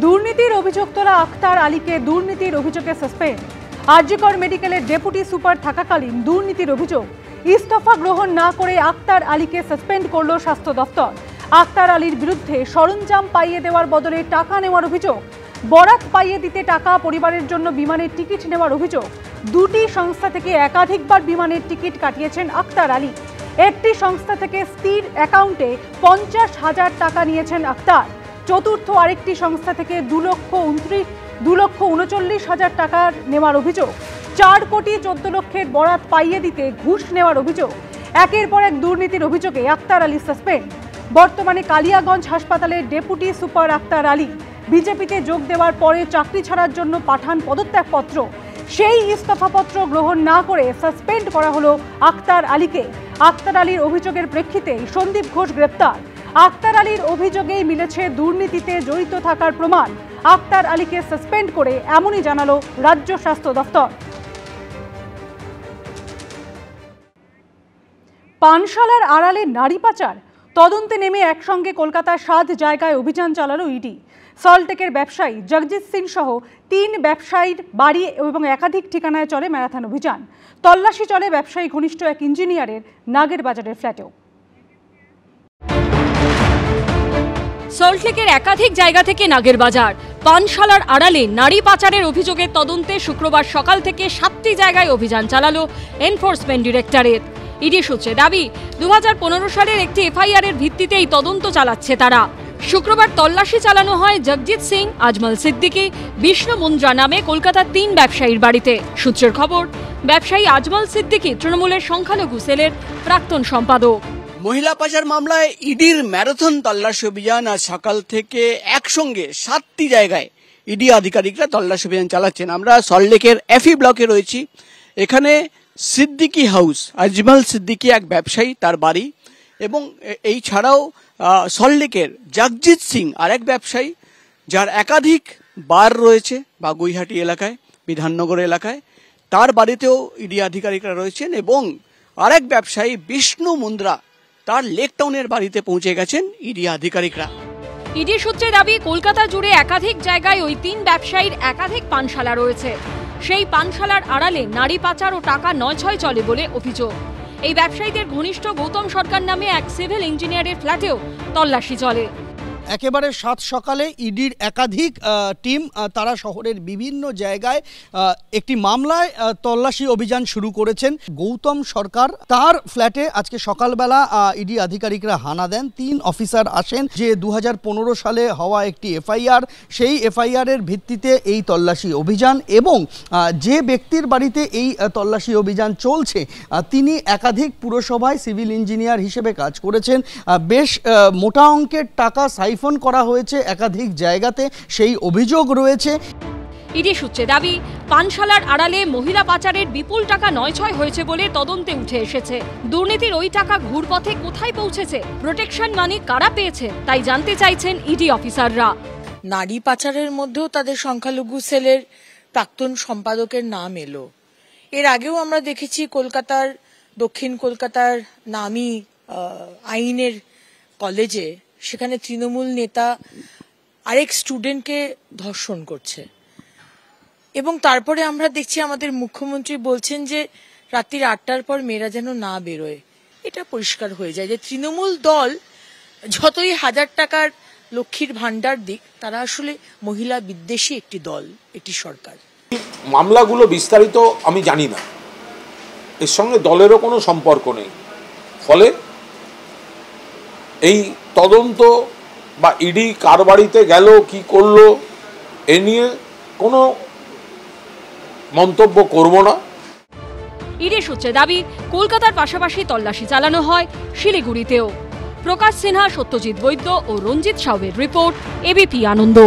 দুর্নীতির অভিযোগ তোলা আক্তার আলীকে দুর্নীতির অভিযোগে সাসপেন্ড। আরজিকর মেডিকেলের ডেপুটি সুপার থাকাকালীন দুর্নীতির অভিযোগ। ইস্তফা গ্রহণ না করে আক্তার আলীকে সাসপেন্ড করল স্বাস্থ্য দফতর। আক্তার আলীর বিরুদ্ধে সরঞ্জাম পাইয়ে দেওয়ার বদলে টাকা নেওয়ার অভিযোগ। বরাত পাইয়ে দিতে টাকা, পরিবারের জন্য বিমানের টিকিট নেওয়ার অভিযোগ। দুটি সংস্থা থেকে একাধিকবার বিমানের টিকিট কাটিয়েছেন আক্তার আলী। একটি সংস্থা থেকে স্থির অ্যাকাউন্টে 50,000 টাকা নিয়েছেন আক্তার। চতুর্থ আরেকটি সংস্থা থেকে 2,39,000 টাকা নেওয়ার অভিযোগ। 4 কোটি 14 লক্ষের বরাত পাইয়ে দিতে ঘুষ নেওয়ার অভিযোগ। একের পর এক দুর্নীতির অভিযোগে আক্তার আলী সাসপেন্ড। বর্তমানে কালিয়াগঞ্জ হাসপাতালের ডেপুটি সুপার আক্তার আলী বিজেপিতে যোগ দেওয়ার পরে চাকরি ছাড়ার জন্য পাঠান পদত্যাগপত্র। সেই ইস্তফাপত্র গ্রহণ না করে সাসপেন্ড করা হলো আক্তার আলীকে। আক্তার আলীর অভিযোগের প্রেক্ষিতে সন্দীপ ঘোষ গ্রেপ্তার। আক্তার আলীর অভিযোগেই মিলেছে দুর্নীতিতে জড়িত থাকার প্রমাণ। আক্তার আলীকে সাসপেন্ড করে এমনই জানালো রাজ্য স্বাস্থ্য দফতর। পানশালার আড়ালে নারী পাচার তদন্তে নেমে একসঙ্গে কলকাতার 7 জায়গায় অভিযান চালালো ইডি। সল্টলেকের ব্যবসায়ী জগজিৎ সিং সহ 3 ব্যবসায়ীর বাড়ি এবং একাধিক ঠিকানায় চলে ম্যারাথন অভিযান। তল্লাশি চলে ব্যবসায়ী ঘনিষ্ঠ এক ইঞ্জিনিয়ারের নাগের বাজারের ফ্ল্যাটেও। সল্টলেকের একাধিক জায়গা থেকে নাগের বাজার, পানশালার আড়ালে নারী পাচারের অভিযোগের তদন্তে শুক্রবার সকাল থেকে 7টি জায়গায় অভিযান চালালো এনফোর্সমেন্ট ডিরেক্টরেট। ইডি সূত্রে দাবি 2015 সালের একটি এফআইআর এর ভিত্তিতেই তদন্ত চালাচ্ছে তারা। শুক্রবার তল্লাশি চালানো হয় জগজিৎ সিং, আজমল সিদ্দিকী, বিষ্ণু মুন্দ্রা নামে কলকাতার 3 ব্যবসায়ীর বাড়িতে। সূত্রের খবর, ব্যবসায়ী আজমল সিদ্দিকী তৃণমূলের সংখ্যালঘু সেলের প্রাক্তন সম্পাদক। মহিলা পাচার মামলায় ইডির ম্যারাথন তল্লাশি অভিযান আজ সকাল থেকে একসঙ্গে 7টি জায়গায় ইডি আধিকারিকরা তল্লাশি অভিযান চালাচ্ছেন। আমরা সল্টলেকের এফি ব্লকে রয়েছি। এখানে সিদ্দিকী হাউস, আজমল সিদ্দিকী এক ব্যবসায়ী, তার বাড়ি, এবং এই ছাড়াও সল্টলেকের জগজিৎ সিং আর এক ব্যবসায়ী, যার একাধিক বার রয়েছে বাগুইহাটি এলাকায়, বিধাননগর এলাকায়, তার বাড়িতেও ইডি আধিকারিকরা রয়েছেন। এবং আরেক ব্যবসায়ী বিষ্ণু মুন্দ্রা, তার লেক টাউনের বাড়িতে পৌঁছে গেছেন ইডি আধিকারিকরা। ইডি সূত্রে দাবি কলকাতা জুড়ে একাধিক জায়গায় ওই 3 ব্যবসায়ীর একাধিক পানশালা রয়েছে। সেই পানশালার আড়ালে নারী পাচার ও টাকা নয়-ছয় চলে বলে অভিযোগ। এই ব্যবসায়ীদের ঘনিষ্ঠ গৌতম সরকার নামে এক সিভিল ইঞ্জিনিয়ারের ফ্ল্যাটেও তল্লাশি চলে। একেবারে 7 সকালে ইডির একাধিক টিম তারা শহরের বিভিন্ন জায়গায় একটি মামলায় তল্লাশি অভিযান শুরু করেছেন। গৌতম সরকার, তার ফ্ল্যাটে আজকে সকালবেলা ইডি আধিকারিকরা হানা দেন। 3 অফিসার আসেন। যে 2015 সালে হওয়া একটি এফআইআর, সেই এফআইআর এর ভিত্তিতে এই তল্লাশি অভিযান, এবং যে ব্যক্তির বাড়িতে এই তল্লাশি অভিযান চলছে তিনি একাধিক পুরসভায় সিভিল ইঞ্জিনিয়ার হিসেবে কাজ করেছেন। বেশ মোটা অঙ্কের টাকা ফোন করা হয়েছে একাধিক জায়গাতে, সেই অভিযোগ রয়েছে। ইডি সূত্রে দাবি পানশালার আড়ালে মহিলা পাচারের বিপুল টাকা নয়-ছয় হয়েছে বলে তদন্তে উঠে এসেছে। দুর্নীতির ওই টাকা ঘুরপথে কোথায় পৌঁছেছে, প্রোটেকশন মানি কারা পেয়েছে, তাই জানতে চাইছেন ইডি অফিসাররা। নারী পাচারের মধ্যেও তাদের সংখ্যালঘু সেলের প্রাক্তন সম্পাদকের নাম এলো। এর আগেও আমরা দেখেছি কলকাতার, দক্ষিণ কলকাতার নামী আইনের কলেজে, সেখানে তৃণমূল নেতা আরেক স্টুডেন্টকে ধর্ষণ করছে, এবং তারপরে আমরা দেখছি আমাদের মুখ্যমন্ত্রী বলছেন যে রাত্রির 8টার পর মেয়েরা যেন না বেরোয়। এটা পরিষ্কার হয়ে যায় যে তৃণমূল দল যতই 1000 টাকার লক্ষ্মীর ভান্ডার দিক, তারা আসলে মহিলা বিদ্বেষী একটি দল, একটি সরকার। মামলাগুলো বিস্তারিত আমি জানি না, এর সঙ্গে দলেরও কোনো সম্পর্ক নেই। ফলে এই তদন্ত বা ইডি কার বাড়িতে গেল, কি করলো, এ নিয়ে কোনো মন্তব্য করব না। ইডি সূত্রে দাবি কলকাতার পাশাপাশি তল্লাশি চালানো হয় শিলিগুড়িতেও। প্রকাশ সিনহা, সত্যজিৎ বৈদ্য ও রঞ্জিত সাউয়ের রিপোর্ট, এবিপি আনন্দ।